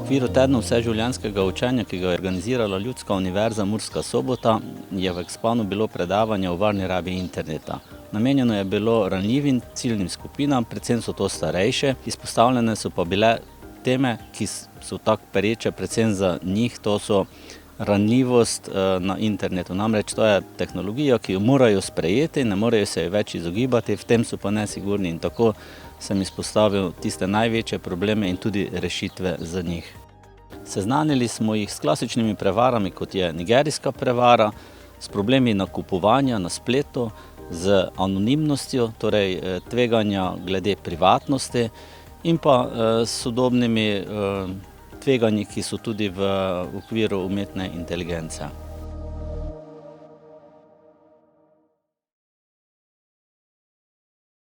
okviru tedna vseživljenjskega učenja, ki ga je organizirala Ljudska univerza Murska Sobota, je v Expanu bilo predavanje o varni rabi interneta. Namenjeno je bilo ranljivim ciljnim skupinam, predvsem so to starejše, izpostavljene so pa bile teme, ki so tako pereče predvsem za njih, to so ranljivost na internetu. Namreč to je tehnologija, ki jo morajo sprejeti, ne morejo se jo več izogibati, v tem so pa nesigurni in tako sem izpostavil tiste največje probleme in tudi rešitve za njih. Seznanili smo jih s klasičnimi prevarami, kot je nigerijska prevara, s problemi nakupovanja na spletu, z anonimnostjo, torej tveganja glede privatnosti in pa s sodobnimi tveganji, ki so tudi v okviru umetne inteligence.